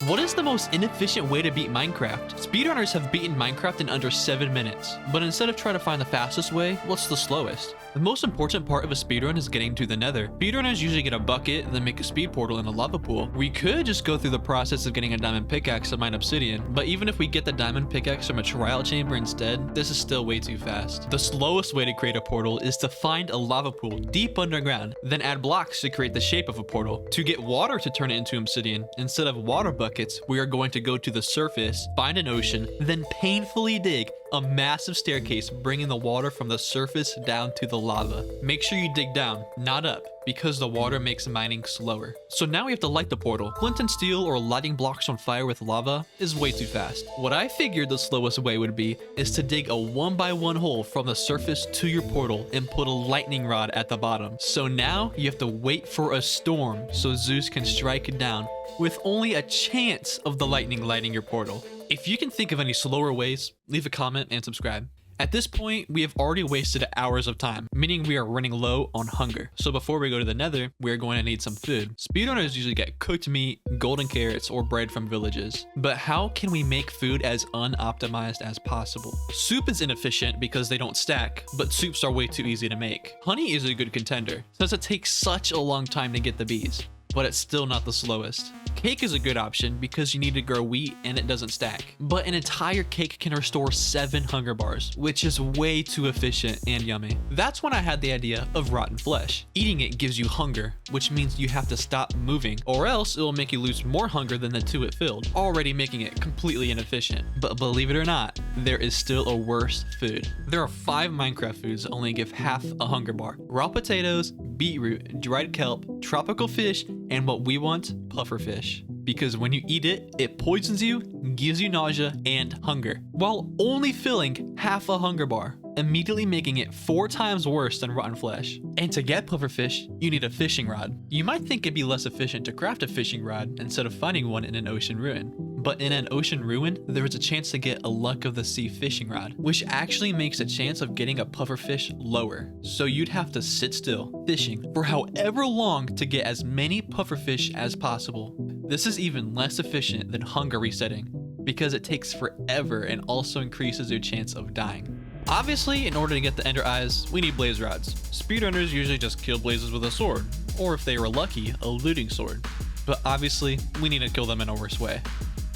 What is the most inefficient way to beat Minecraft? Speedrunners have beaten Minecraft in under 7 minutes, but instead of trying to find the fastest way, what's the slowest? The most important part of a speedrun is getting to the nether. Speedrunners usually get a bucket, then make a speed portal in a lava pool. We could just go through the process of getting a diamond pickaxe and mine obsidian, but even if we get the diamond pickaxe from a trial chamber instead, this is still way too fast. The slowest way to create a portal is to find a lava pool deep underground, then add blocks to create the shape of a portal. To get water to turn it into obsidian, instead of water buckets, we are going to go to the surface, find an ocean, then painfully dig a massive staircase bringing the water from the surface down to the lava. Make sure you dig down, not up, because the water makes mining slower. So now we have to light the portal. Flint and steel or lighting blocks on fire with lava is way too fast. What I figured the slowest way would be is to dig a 1x1 hole from the surface to your portal and put a lightning rod at the bottom. So now you have to wait for a storm so Zeus can strike it down with only a chance of the lightning lighting your portal. If you can think of any slower ways, leave a comment and subscribe. At this point, we have already wasted hours of time, meaning we are running low on hunger. So before we go to the nether, we are going to need some food. Speedrunners usually get cooked meat, golden carrots, or bread from villages. But how can we make food as unoptimized as possible? Soup is inefficient because they don't stack, but soups are way too easy to make. Honey is a good contender, since it takes such a long time to get the bees, but it's still not the slowest. Cake is a good option because you need to grow wheat and it doesn't stack. But an entire cake can restore 7 hunger bars, which is way too efficient and yummy. That's when I had the idea of rotten flesh. Eating it gives you hunger, which means you have to stop moving, or else it will make you lose more hunger than the 2 it filled, already making it completely inefficient. But believe it or not, there is still a worse food. There are 5 Minecraft foods that only give half a hunger bar: raw potatoes, beetroot, dried kelp, tropical fish, and what we want, pufferfish. Because when you eat it, it poisons you, gives you nausea and hunger, while only filling half a hunger bar, immediately making it 4 times worse than rotten flesh. And to get pufferfish, you need a fishing rod. You might think it'd be less efficient to craft a fishing rod instead of finding one in an ocean ruin. But in an ocean ruin, there is a chance to get a luck of the sea fishing rod, which actually makes the chance of getting a pufferfish lower. So you'd have to sit still, fishing for however long to get as many pufferfish as possible. This is even less efficient than hunger resetting, because it takes forever and also increases your chance of dying. Obviously, in order to get the ender eyes, we need blaze rods. Speedrunners usually just kill blazes with a sword, or if they were lucky, a looting sword. But obviously, we need to kill them in a worse way.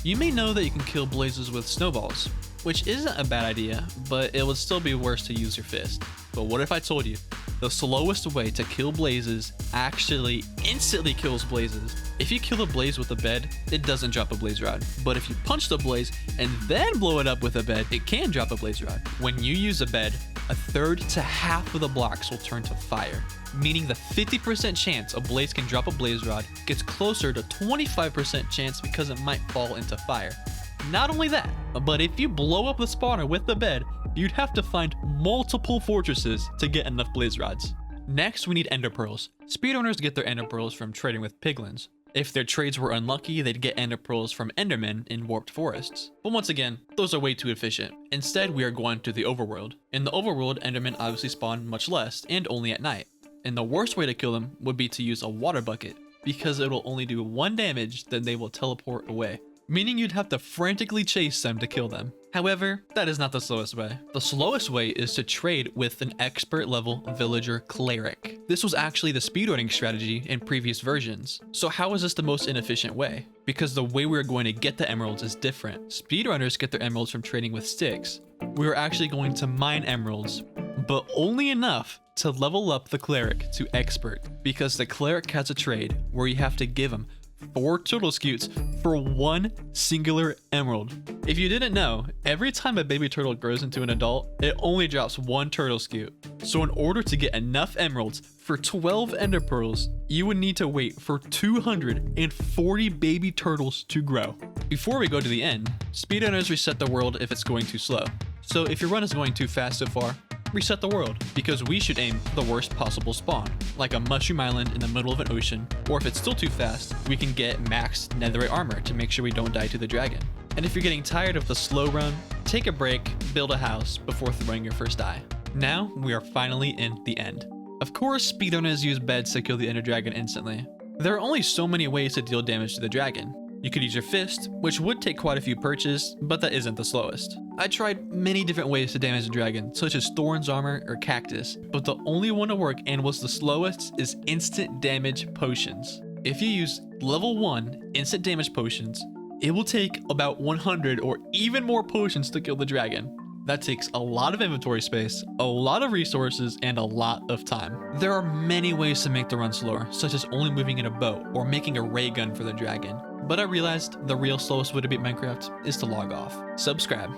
You may know that you can kill blazes with snowballs, which isn't a bad idea, but it would still be worse to use your fist. But what if I told you the slowest way to kill blazes actually instantly kills blazes? If you kill a blaze with a bed, it doesn't drop a blaze rod. But if you punch the blaze and then blow it up with a bed, it can drop a blaze rod. When you use a bed, 1/3 to half of the blocks will turn to fire, meaning the 50% chance a blaze can drop a blaze rod gets closer to 25% chance because it might fall into fire. Not only that, but if you blow up the spawner with the bed, you'd have to find multiple fortresses to get enough blaze rods. Next, we need ender pearls. Speedrunners get their ender pearls from trading with piglins. If their trades were unlucky, they'd get ender pearls from endermen in warped forests. But once again, those are way too efficient. Instead, we are going to the overworld. In the overworld, endermen obviously spawn much less and only at night. And the worst way to kill them would be to use a water bucket, because it will only do 1 damage, then they will teleport away, meaning you'd have to frantically chase them to kill them. However, that is not the slowest way. The slowest way is to trade with an expert level villager cleric. This was actually the speedrunning strategy in previous versions. So how is this the most inefficient way? Because the way we're going to get the emeralds is different. Speedrunners get their emeralds from trading with sticks. We're actually going to mine emeralds, but only enough to level up the cleric to expert, because the cleric has a trade where you have to give him 4 turtle scutes for 1 singular emerald. If you didn't know, every time a baby turtle grows into an adult, it only drops 1 turtle scute. So in order to get enough emeralds for 12 ender pearls, you would need to wait for 240 baby turtles to grow. Before we go to the end, speedrunners reset the world if it's going too slow. So if your run is going too fast so far, reset the world, because we should aim for the worst possible spawn, like a mushroom island in the middle of an ocean, or if it's still too fast, we can get maxed netherite armor to make sure we don't die to the dragon. And if you're getting tired of the slow run, take a break, build a house before throwing your first die. Now, we are finally in the end. Of course, speedrunners use beds to kill the ender dragon instantly. There are only so many ways to deal damage to the dragon. You could use your fist, which would take quite a few perches, but that isn't the slowest. I tried many different ways to damage the dragon, such as Thorn's armor or Cactus, but the only one to work and was the slowest is instant damage potions. If you use level 1 instant damage potions, it will take about 100 or even more potions to kill the dragon. That takes a lot of inventory space, a lot of resources, and a lot of time. There are many ways to make the run slower, such as only moving in a boat or making a ray gun for the dragon. But I realized the real slowest way to beat Minecraft is to log off. Subscribe.